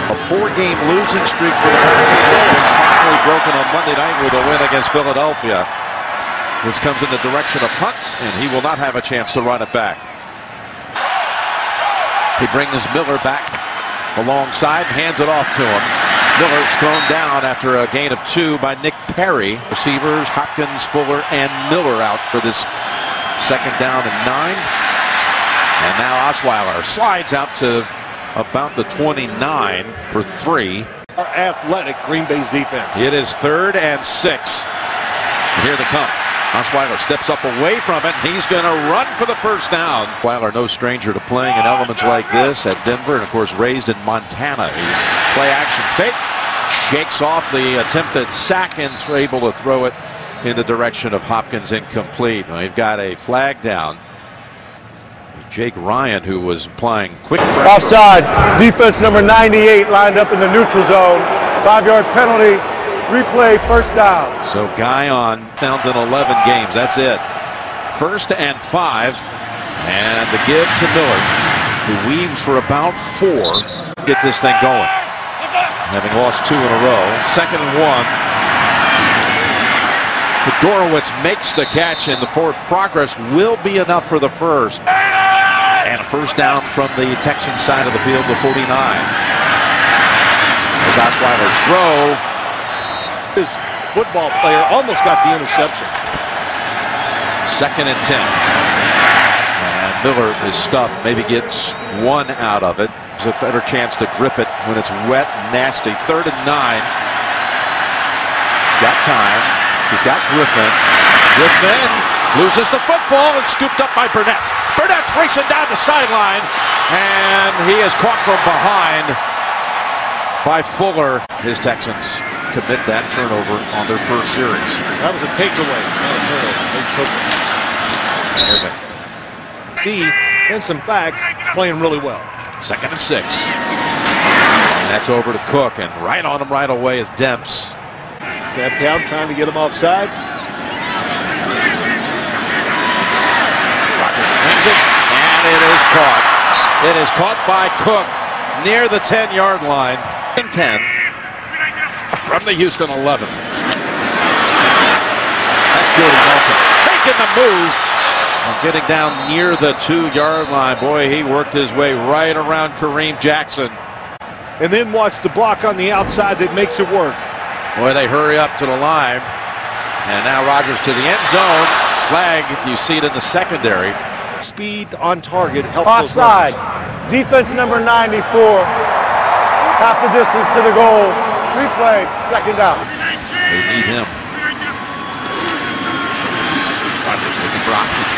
A 4-game losing streak for the Packers, which was finally broken on Monday night with a win against Philadelphia. This comes in the direction of Hunt, and he will not have a chance to run it back. He brings Miller back alongside, hands it off to him. Miller is thrown down after a gain of 2 by Nick Perry. Receivers Hopkins, Fuller, and Miller out for this second down and 9. And now Osweiler slides out to about the 29 for 3. Athletic Green Bay's defense. It is 3rd and 6. And here they come. Osweiler steps up away from it, and he's going to run for the first down. Osweiler, no stranger to playing in elements like this at Denver, and of course raised in Montana. He's play action fake, shakes off the attempted sack, and is able to throw it in the direction of Hopkins, incomplete. Well, you've got a flag down. Jake Ryan, who was applying quick pressure. Offside. Defense number 98 lined up in the neutral zone. 5-yard penalty. Replay, first down. So Guy on down to 11 games. That's it. 1st and 5. And the give to Miller, who weaves for about 4. Get this thing going. Having lost 2 in a row. 2nd and 1. Fedorowicz makes the catch, and the forward progress will be enough for the first. And a first down from the Texans side of the field, the 49. As Osweiler's throw. His football player almost got the interception. 2nd and 10. And Miller is stuffed, maybe gets 1 out of it. There's a better chance to grip it when it's wet and nasty. 3rd and 9. He's got time. He's got Griffin. Griffin loses the football and scooped up by Burnett. Burnett's racing down the sideline, and he is caught from behind by Fuller. His Texans commit that turnover on their first series. That was a takeaway, not a turnover. They took it. See, and some facts, playing really well. 2nd and 6. And that's over to Cook, and right on him right away is Demps. Snap down, trying to get him off sides. Rodgers swings it, and it is caught. It is caught by Cook near the 10-yard line. 10 from the Houston 11. That's Jordy Nelson making the move and getting down near the 2-yard line. Boy, he worked his way right around Kareem Jackson. And then watch the block on the outside that makes it work. Boy, they hurry up to the line. And now Rodgers to the end zone. Flag, you see it in the secondary. Speed on target helps. Offside. Defense number 94. Half the distance to the goal. Replay, second down. They need him. Rodgers looking for options.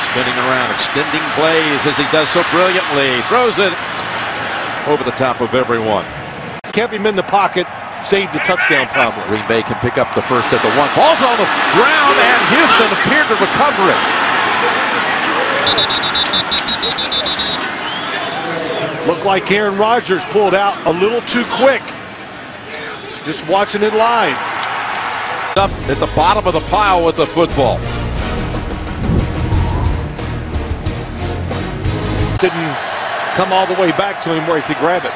Spinning around, extending plays as he does so brilliantly. Throws it over the top of everyone. Kept him in the pocket. Saved the touchdown problem. Green Bay can pick up the first at the 1. Ball's on the ground, and Houston appeared to recover it. Looked like Aaron Rodgers pulled out a little too quick. Just watching it live. Up at the bottom of the pile with the football. Didn't come all the way back to him where he could grab it.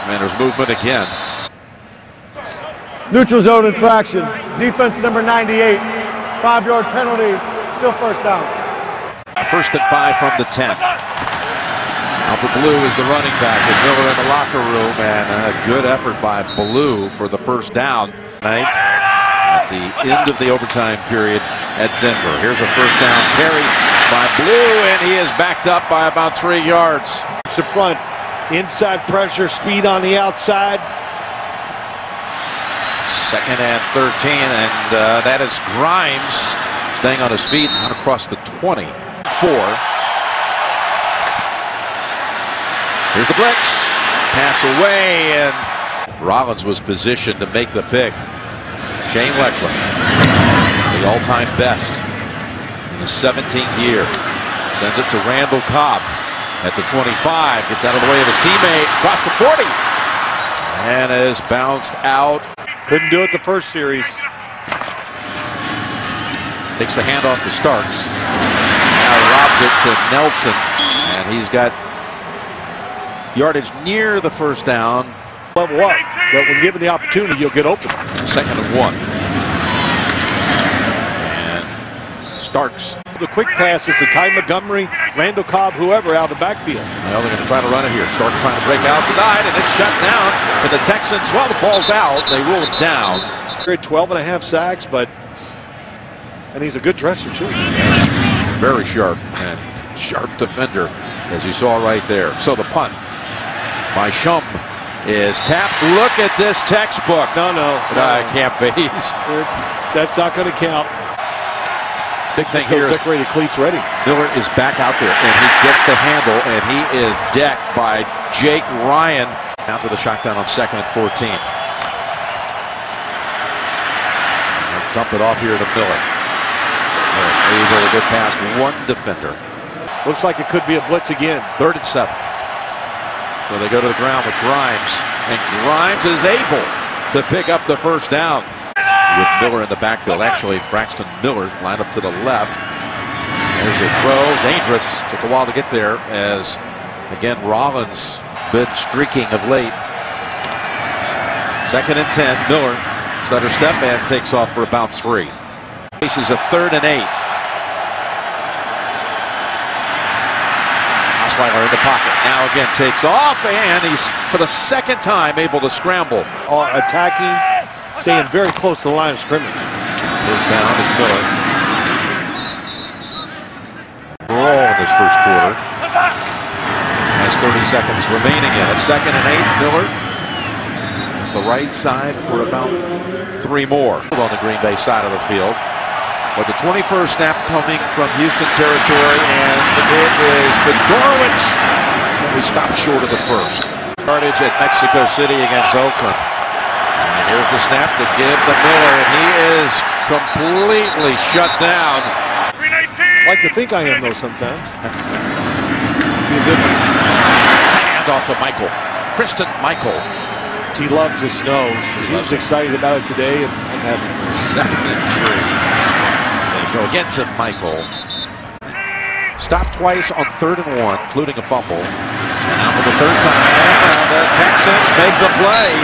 And there's movement again. Neutral zone infraction. Defense number 98. 5-yard penalty. Still first down. 1st and 5 from the 10. Alfred Blue is the running back with Miller in the locker room, and a good effort by Blue for the first down tonight at the end of the overtime period at Denver. Here's a first down carry by Blue, and he is backed up by about 3 yards. It's the front. Inside pressure, speed on the outside. 2nd and 13, and that is Grimes staying on his feet out across the 24. Here's the blitz. Pass away, and Rollins was positioned to make the pick. Shane Leckler, the all-time best in his 17th year, sends it to Randall Cobb at the 25. Gets out of the way of his teammate, across the 40, and is bounced out. Couldn't do it the first series. Takes the handoff to Starks. Now robs it to Nelson, and he's got Yardage near the first down. Level up, that when given the opportunity, you'll get open. 2nd and 1. And starts. The quick passes to Ty Montgomery, Randall Cobb, whoever out of the backfield. Well, they're going to try to run it here. Starks trying to break outside, and it's shut down. And the Texans, well, the ball's out. They rule it down. 12.5 sacks, and he's a good dresser, too. Very sharp and sharp defender, as you saw right there. So the punt by Shum is tapped. Look at this textbook. No. It can't be. That's not going to count. Big thing here is decorated cleats ready. Miller is back out there, and he gets the handle, and he is decked by Jake Ryan. Out to the shotgun on 2nd and 14. And dump it off here to Miller. Able to get past one defender. Looks like it could be a blitz again. 3rd and 7. So they go to the ground with Grimes, and Grimes is able to pick up the first down with Miller in the backfield. Actually, Braxton Miller lined up to the left. There's a throw, dangerous. Took a while to get there as, again, Rollins been streaking of late. 2nd and 10, Miller, stutter step, and takes off for about 3. This is a 3rd and 8. Osweiler in the pocket. Now again takes off, and he's, for the 2nd time, able to scramble. Attacking, staying very close to the line of scrimmage. First down is Miller. Roll in this first quarter. Has 30 seconds remaining in it. 2nd and 8, Miller. The right side for about 3 more on the Green Bay side of the field. But the 21st snap coming from Houston territory, and it is Bedorowicz. And we stop short of the first. Yardage at Mexico City against Oakland. And here's the snap to give to Miller, and he is completely shut down. Like to think I am, though, sometimes. Be a good one. Hand off to Michael. Kristen Michael. He loves the snow. He was excited about it today. And I'm happy. 2nd and 3. Go again to Michael. Stopped twice on 3rd and 1, including a fumble. And now for the 3rd time, the Texans make the play.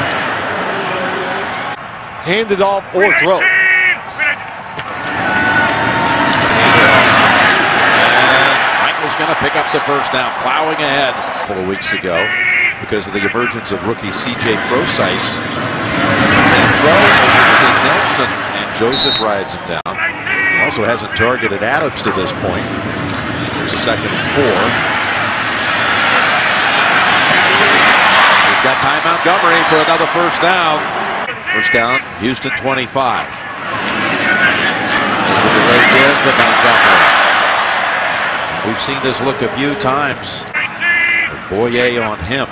Hand it off or throw. And Michael's going to pick up the first down, plowing ahead. A couple of weeks ago, because of the emergence of rookie C.J. Procise. First and 10 throw over to Nelson, and Joseph rides him down. Also hasn't targeted Adams to this point. There's a 2nd and 4. He's got Ty Montgomery for another first down. First down, Houston 25. There's a delay give to Montgomery. We've seen this look a few times. With Boye on him.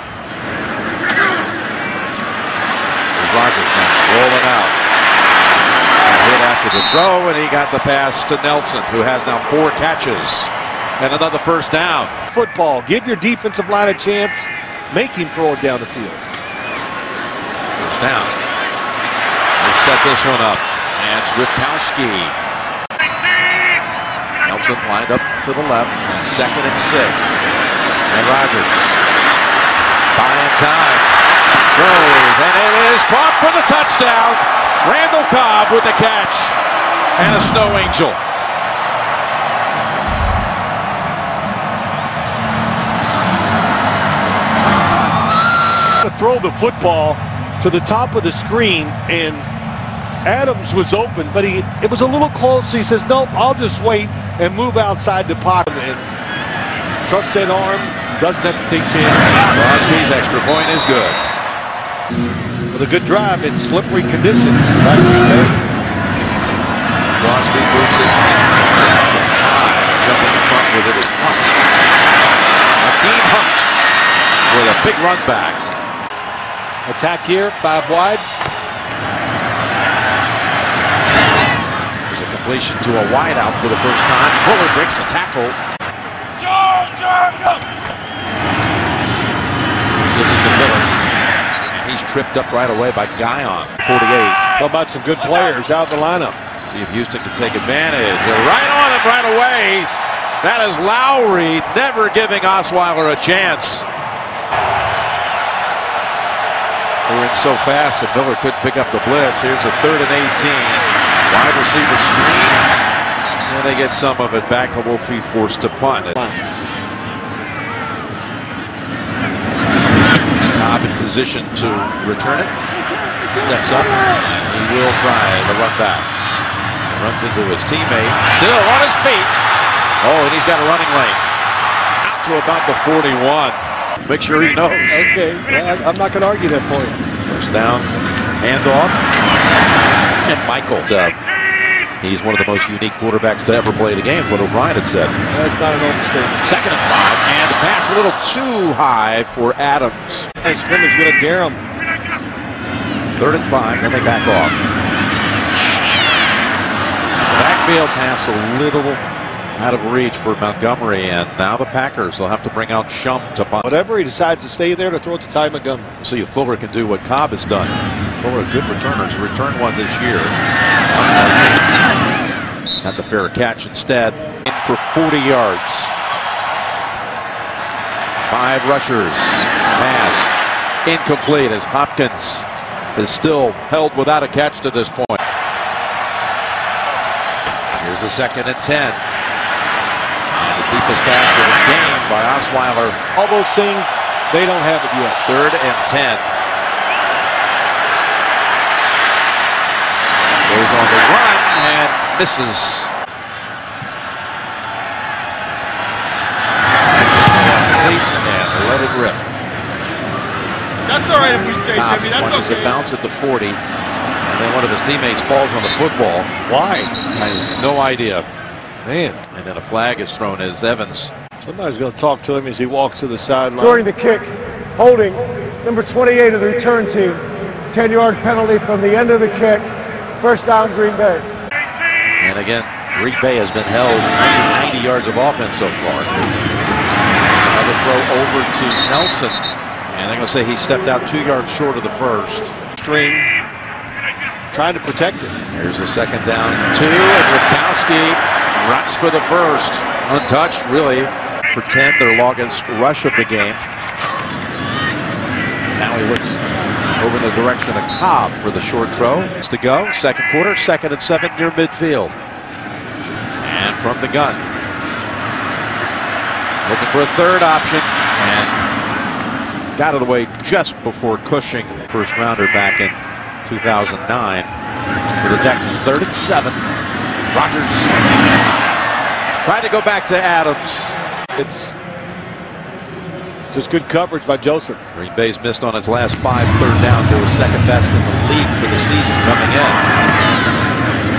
There's Rodgers now rolling out. Hit after the throw, and he got the pass to Nelson, who has now 4 catches and another first down. Football, give your defensive line a chance. Make him throw it down the field. First down. They set this one up, and it's Ripkowski. Nelson lined up to the left, and 2nd and 6. And Rodgers buying time. Throws, and it is caught for the touchdown. Randall Cobb with the catch, and a snow angel. To throw the football to the top of the screen, and Adams was open, but it was a little close. So he says, nope, I'll just wait and move outside the pocket. And trust that arm, doesn't have to take chances. Crosby's extra point is good. With a good drive in slippery conditions. Crosby boots it. Jumping in front with it is Hunt. Akeem Hunt with a big run back. Attack here, 5 wides. There's a completion to a wideout for the first time. Fuller breaks a tackle. Gives it to Miller. He's tripped up right away by Guyon, 48. How about some good players out of the lineup? See if Houston can take advantage. They're right on him right away. That is Lowry never giving Osweiler a chance. moving so fast that Miller couldn't pick up the blitz. Here's a 3rd and 18. Wide receiver screen. And they get some of it back, but will be forced to punt. Cobb in position to return it. Steps up, and he will try the run back. He runs into his teammate. Still on his feet. Oh, and he's got a running lane. Out to about the 41. Make sure he knows. Okay, well, I'm not going to argue that point. First down, handoff, and Michael. He's one of the most unique quarterbacks to ever play the game, is what O'Brien had said. That's not an overstatement. 2nd and 5, and the pass a little too high for Adams. Hey, scrimmage going to dare him. 3rd and 5, then they back off. Backfield pass a little out of reach for Montgomery, and now the Packers will have to bring out Shum to punt. Whatever he decides to stay there to throw it to Ty Montgomery. See if Fuller can do what Cobb has done. Fuller, a good returner, has returned one this year. Had the fair catch instead. In for 40 yards. 5 rushers. Pass incomplete as Hopkins is still held without a catch to this point. Here's the 2nd and 10. And the deepest pass of the game by Osweiler. All those things, they don't have it yet. 3rd and 10. Goes on the run and misses. Completes and let it rip. That's all right if we stay, Jimmy. That's watches okay. It bounce at the 40, and then one of his teammates falls on the football. Why? I have no idea. Man. And then a flag is thrown as Evans. Somebody's going to talk to him as he walks to the sideline. During the kick, holding number 28 of the return team. 10-yard penalty from the end of the kick. 1st down, Green Bay. And again, Green Bay has been held 90 yards of offense so far. There's another throw over to Nelson. And they're going to say he stepped out 2 yards short of the first. String. Trying to protect it. Here's the 2nd down, 2, and Rukowski runs for the first. Untouched, really, for 10, their longest rush of the game. Now he looks over in the direction of Cobb for the short throw. It's to go, 2nd quarter, 2nd and 7 near midfield. And from the gun. Looking for a 3rd option, and got it away just before Cushing, first rounder back in 2009 for the Texans. 3rd and 7. Rodgers trying to go back to Adams. It's just good coverage by Joseph. Green Bay's missed on its last 5 3rd downs. They were 2nd best in the league for the season coming in.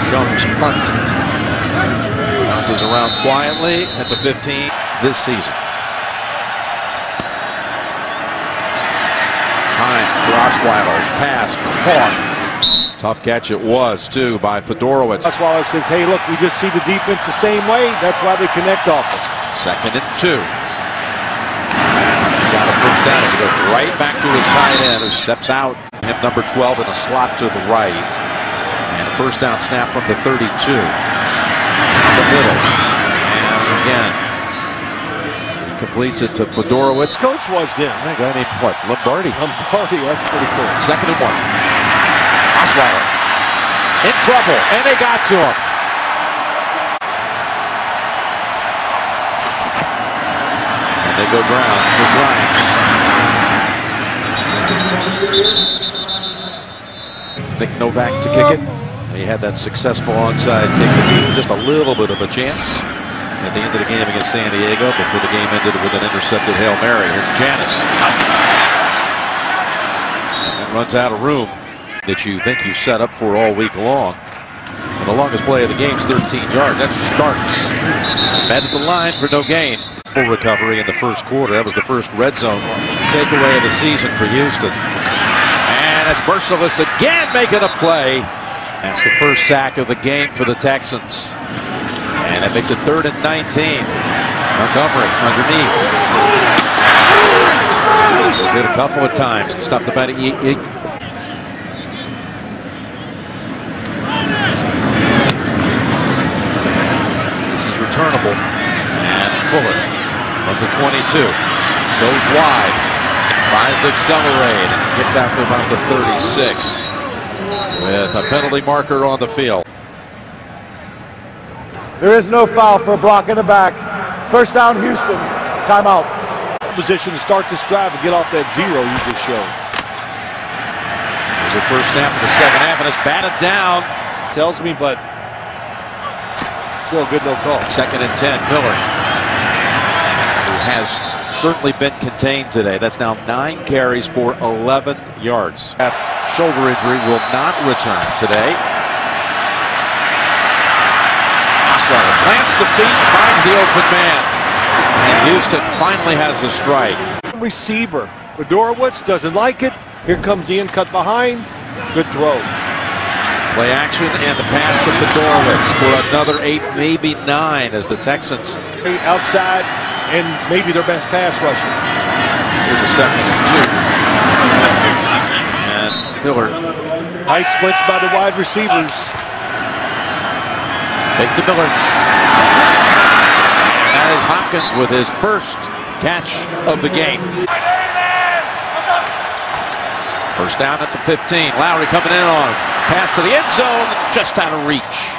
Shum's punt. Bounces around quietly at the 15 this season. Time for Osweiler. Pass caught. Tough catch it was, too, by Fedorowicz. Osweiler says, hey, look, we just see the defense the same way. That's why they connect off it. 2nd and 2. Got a first down as he goes right back to his tight end, who steps out. Him number 12 in a slot to the right. And a first down snap from the 32. In the middle. And again, completes it to Fedorowicz. Coach was in. A guy named what? Lombardi. Lombardi, that's pretty cool. 2nd and 1. Osweiler in trouble, and they got to him. And they go Brown for Grimes. Nick Novak to kick it. He had that successful onside kick to give just a little bit of a chance at the end of the game against San Diego before the game ended with an intercepted Hail Mary. Here's Janis. And runs out of room that you think you set up for all week long. And the longest play of the game is 13 yards. That starts. Met at the line for no gain. Full recovery in the first quarter. That was the first red zone takeaway of the season for Houston. And it's Merciless again making a play. That's the first sack of the game for the Texans. And that makes it 3rd and 19. Montgomery underneath. Was hit a couple of times and stopped about returnable, and Fuller from the 22 goes wide. Tries to accelerate and gets out to about the 36 with a penalty marker on the field. There is no foul for a block in the back. First down, Houston. Timeout. Position to start this drive and get off that zero you just showed. There's a first snap in the second half, and it's batted down. Tells me, but still a good no call. Second and 10, Miller, who has certainly been contained today. That's now 9 carries for 11 yards. Shoulder injury will not return today. Osweiler plants the feet, finds the open man. And Houston finally has a strike. Receiver. Fedorowicz doesn't like it. Here comes Ian, cut behind. Good throw. Play action and the pass to Condense for another 8, maybe 9 as the Texans. Outside and maybe their best pass rusher. Here's a second and 2. And Miller. Tight splits by the wide receivers. Big to Miller. That is Hopkins with his first catch of the game. First down at the 15. Lowry coming in on pass to the end zone, just out of reach.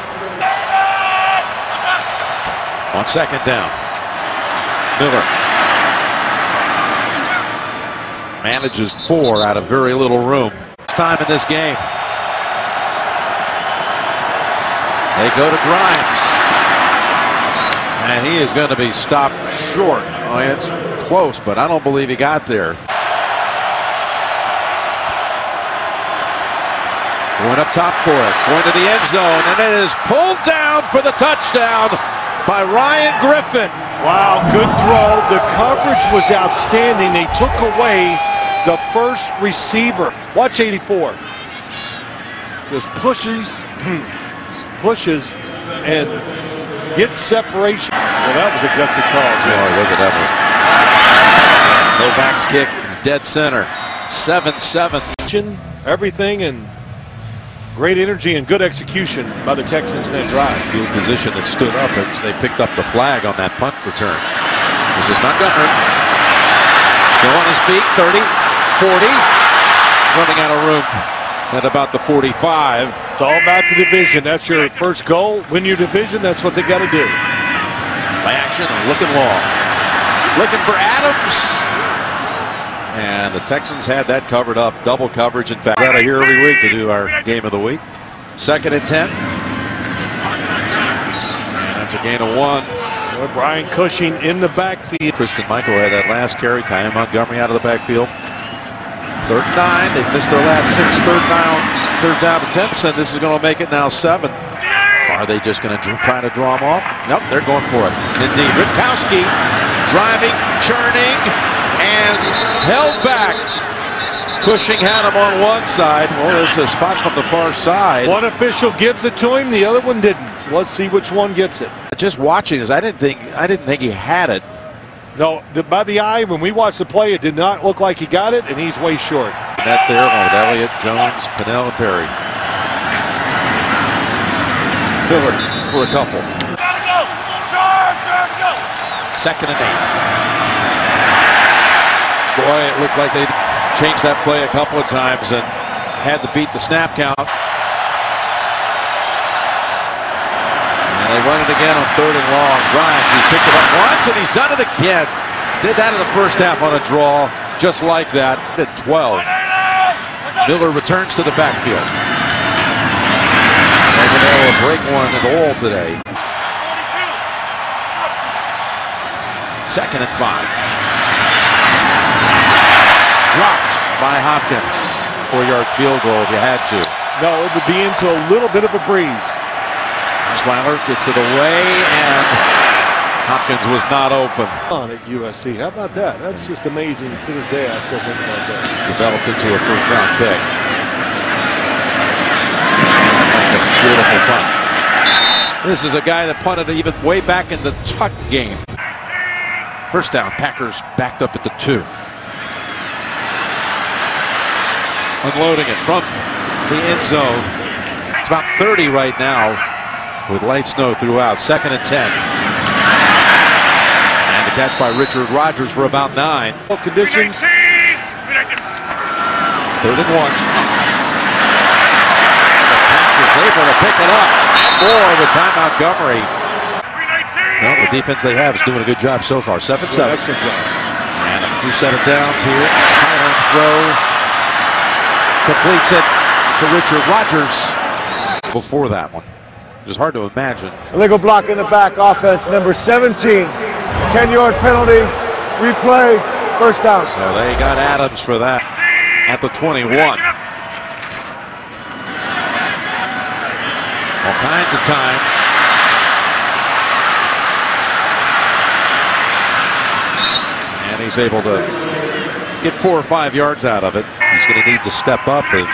On second down, Miller manages 4 out of very little room. It's time in this game. They go to Grimes, and he is going to be stopped short. Oh, it's close, but I don't believe he got there. Going up top for it, going to the end zone, and it is pulled down for the touchdown by Ryan Griffin. Wow, good throw. The coverage was outstanding. They took away the first receiver. Watch 84. Just pushes and gets separation. Well, that was a gutsy call, Jim. Oh, was it ever. Novak's kick is dead center. 7-7. Everything, and great energy and good execution by the Texans in that drive. Field position that stood up as they picked up the flag on that punt return. This is Montgomery. Still on his feet, 30, 40. Running out of room at about the 45. It's all about the division. That's your first goal. Win your division, that's what they got to do. Play action and looking long. Looking for Adams. And the Texans had that covered up. Double coverage. In fact, out of here every week to do our game of the week. Second and 10. That's a gain of 1. Brian Cushing in the backfield. Tristan Michael had that last carry. Ty Montgomery out of the backfield. Third and 9. They've missed their last 6 third down attempts, and this is going to make it now 7. Are they just going to try to draw them off? Nope, they're going for it. Indeed, Rutkowski driving, churning, and held back. Cushing had him on one side. Well, there's a spot from the far side. One official gives it to him, the other one didn't. Let's see which one gets it. Just watching this, I didn't think he had it. No, by the eye, when we watched the play, it did not look like he got it, and he's way short. Net there with Elliott, Jones, Pinnell, and Perry. Miller for a couple. Gotta go! Charge, go! Second and 8. Boy, it looked like they changed that play a couple of times and had to beat the snap count. And they run it again on 3rd and long. Grimes, he's picked it up once, and he's done it again. Did that in the first half on a draw, just like that. At 12. Miller returns to the backfield. Wasn't able to break one at all today. Second and 5. Dropped by Hopkins. 4-yard field goal if you had to. No, it would be into a little bit of a breeze. Osweiler gets it away, and Hopkins was not open. On at USC. How about that? That's just amazing. To this day, I still think about that. Developed into a first-round pick. A beautiful punt. This is a guy that punted even way back in the Tuck game. First down, Packers backed up at the 2. Unloading it from the end zone. It's about 30 right now with light snow throughout. Second and 10. And the catch by Richard Rodgers for about 9. Conditions. 3rd and 1. The Packers able to pick it up. And more with Ty Montgomery. Well, the defense they have is doing a good job so far. 7-7. Excellent job. And a few set of downs here. Silent throw. Completes it to Richard Rodgers before that one. Which is hard to imagine. Illegal block in the back, offense number 17. 10-yard penalty, replay, first down. So they got Adams for that at the 21. All kinds of time. And he's able to get 4 or 5 yards out of it. He's going to need to step up as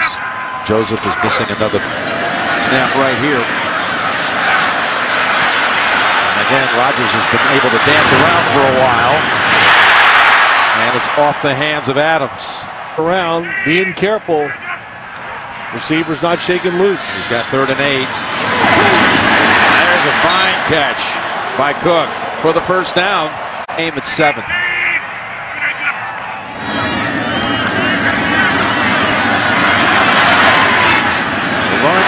Joseph is missing another snap right here. And again, Rodgers has been able to dance around for a while. And it's off the hands of Adams. Around, being careful. Receiver's not shaking loose. He's got 3rd and 8. There's a fine catch by Cook for the first down. Aim at 7. Run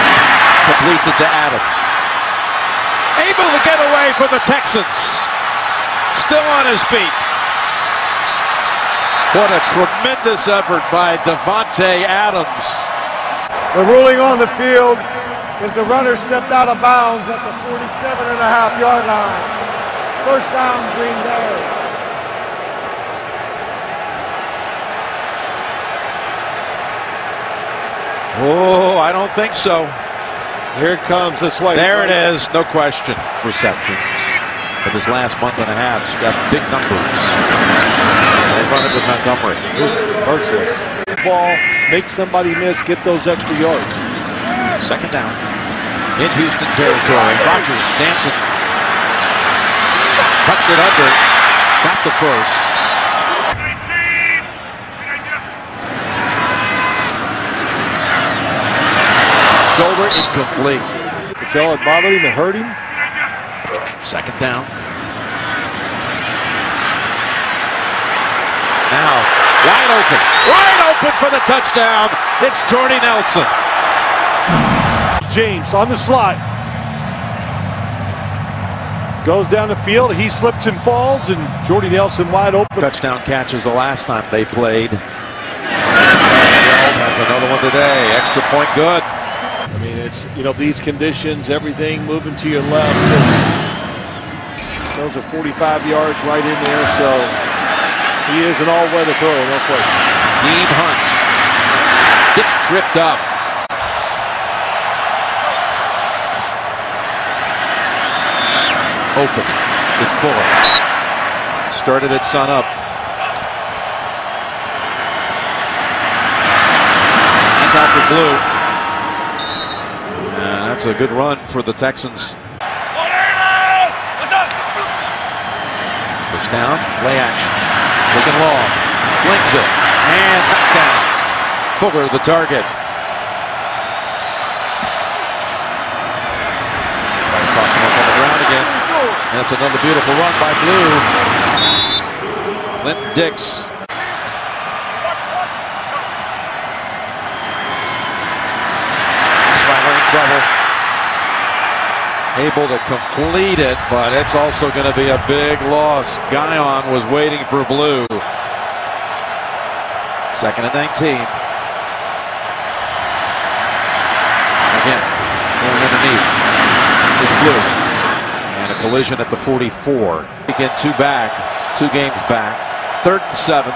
completes it to Adams. Able to get away for the Texans. Still on his feet. What a tremendous effort by Davante Adams. The ruling on the field is the runner stepped out of bounds at the 47.5-yard line. First down, Green Bay. Oh, I don't think so. Here it comes this way. There it is, no question. Receptions. But this last month and a half, he's got big numbers. They run it with Montgomery. Merciless. Ball, make somebody miss, get those extra yards. 2nd down. In Houston territory. Rodgers dancing. Tucks it under. Got the first. Shoulder incomplete. Patel had bothered him and hurt him. 2nd down. Now, wide open. Wide open for the touchdown. It's Jordy Nelson. James on the slot. Goes down the field. He slips and falls, and Jordy Nelson wide open. Touchdown catches the last time they played. Has another one today. Extra point good. I mean, it's, you know, these conditions, everything moving to your left. Those are 45 yards right in there, so he is an all-weather thrower, no question. Team Hunt gets tripped up. Open. It's Fuller. Started at sun up. That's out for Blue. And that's a good run for the Texans. First down, play action. Looking long. Flings it. And knocked down. Fuller the target. Try to cross him up on the ground again. And it's another beautiful run by Blue. Linton Dix. Osweiler in trouble. Able to complete it, but it's also going to be a big loss. Guyon was waiting for Blue. 2nd and 19. Again, going underneath. It's Blue. And a collision at the 44. Again, 2 back, 2 games back. 3rd and 7.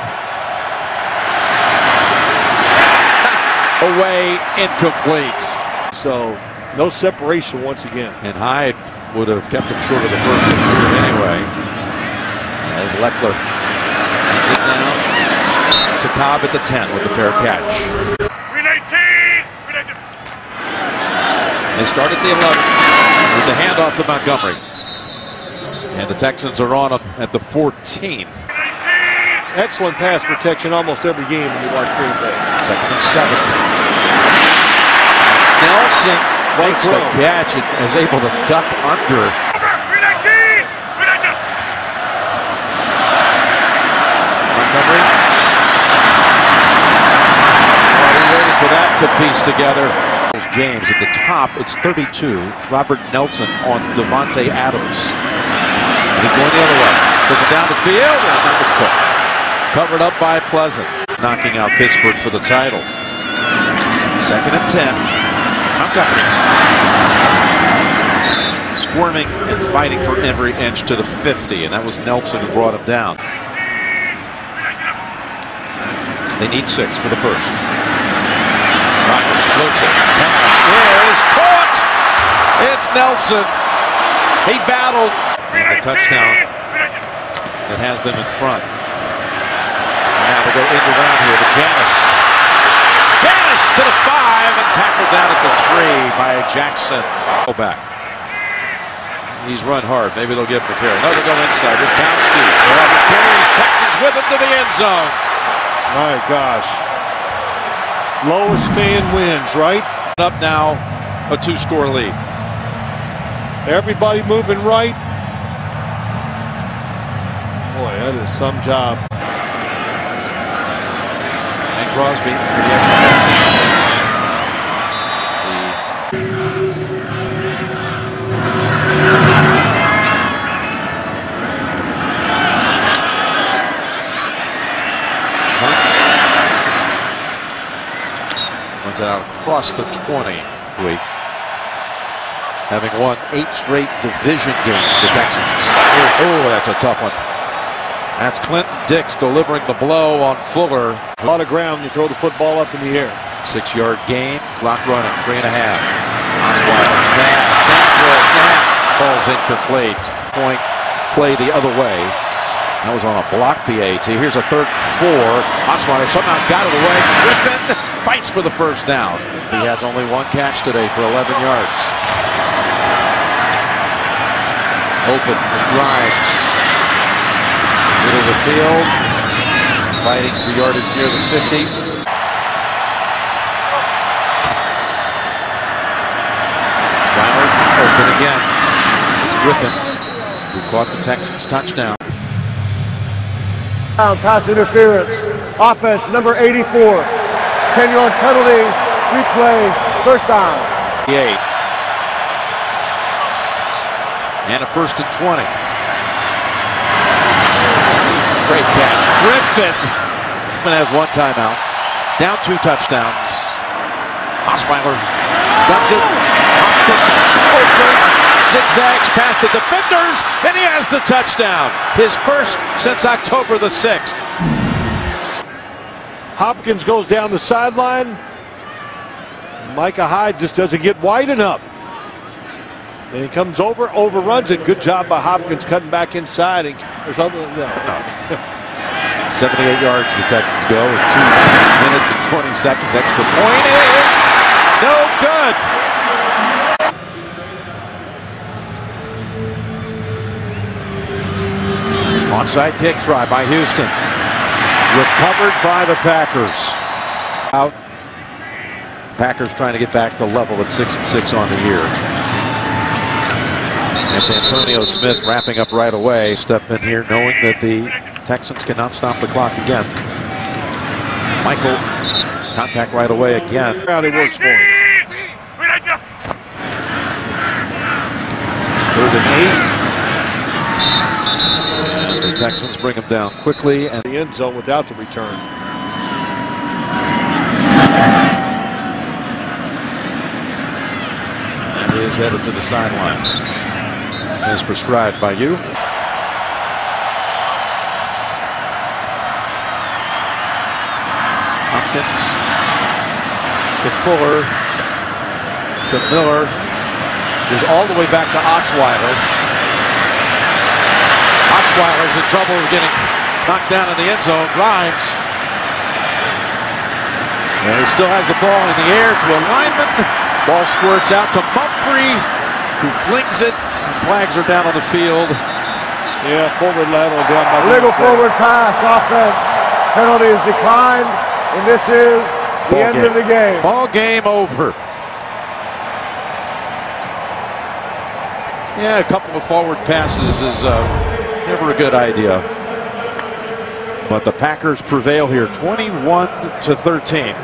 Knocked away, incomplete. So no separation once again. And Hyde would have kept him short of the first anyway. As Leckler sends it down to Cobb at the 10 with the fair catch. They start at the 11 with the handoff to Montgomery. And the Texans are on them at the 14. Excellent pass protection almost every game when you watch Green Bay. 2nd and 7. That's Nelson. Makes the catch and is able to duck under. Montgomery. to piece together. James at the top, it's 32. Robert Nelson on Devontae Adams. He's going the other way. Looking down the field, and that was Cook. Covered up by Pleasant. Knocking out Pittsburgh for the title. 2nd and 10. Montgomery. Squirming and fighting for every inch to the 50, and that was Nelson who brought him down. They need 6 for the first. Rodgers floats it. Pass is caught. It's Nelson. He battled. And the touchdown that has them in front. And now they go end around here to Janis. Janis to the 5 and tackled down at the 3 by Jackson. Go back. He's run hard. Maybe they'll give him a carry. No, they go inside. Rafowski. Carries Texans with him to the end zone. My gosh. Lowest man wins, right? Up now, a 2-score lead. Everybody moving right. Boy, that is some job. And Crosby for the extra point. Runs it out across the 20. Having won 8 straight division games, the Texans. Oh, that's a tough one. That's Clinton Dix delivering the blow on Fuller. A lot of ground, you throw the football up in the air. 6-yard gain, clock running, 3.5. Osweiler's pass, dangerous, and ball's incomplete. Point play the other way. That was on a block PAT. Here's a 3rd and 4. Osweiler somehow got it away. Griffin fights for the first down. He has only 1 catch today for 11 yards. Open is Grimes. Middle of the field. Fighting for yardage near the 50. Osweiler open again. It's Griffin who caught the Texans touchdown. Pass interference. Offense number 84. 10-yard penalty. Replay. First down. 8. And a 1st and 20. Great catch. Griffin has 1 timeout. Down 2 touchdowns. Osweiler ducks it. Hopkins open. Zigzags past the defenders. And he has the touchdown. His first since October the 6th. Hopkins goes down the sideline. Micah Hyde just doesn't get wide enough. And he comes over, overruns it. Good job by Hopkins cutting back inside. And there's other than that. 78 yards the Texans go in 2 minutes and 20 seconds. Extra point is no good. Onside kick try by Houston. Recovered by the Packers. Out. Packers trying to get back to level at 6-6 on the year. And Antonio Smith wrapping up right away. Step in here knowing that the Texans cannot stop the clock again. Michael, contact right away again. Out it works for him. 3rd and 8. And the Texans bring him down quickly. And The end zone without the return. And he is headed to the sideline. As prescribed by you. Hopkins to Fuller to Miller. Goes all the way back to Osweiler. Osweiler's in trouble getting knocked down in the end zone. Grimes. And he still has the ball in the air to a lineman. Ball squirts out to Mumphrey, who flings it. Flags are down on the field. Yeah, forward lateral down by Legal forward pass. Offense. Penalty is declined. And this is the end of the game. Ball game over. Yeah, a couple of forward passes is never a good idea. But the Packers prevail here 21-13.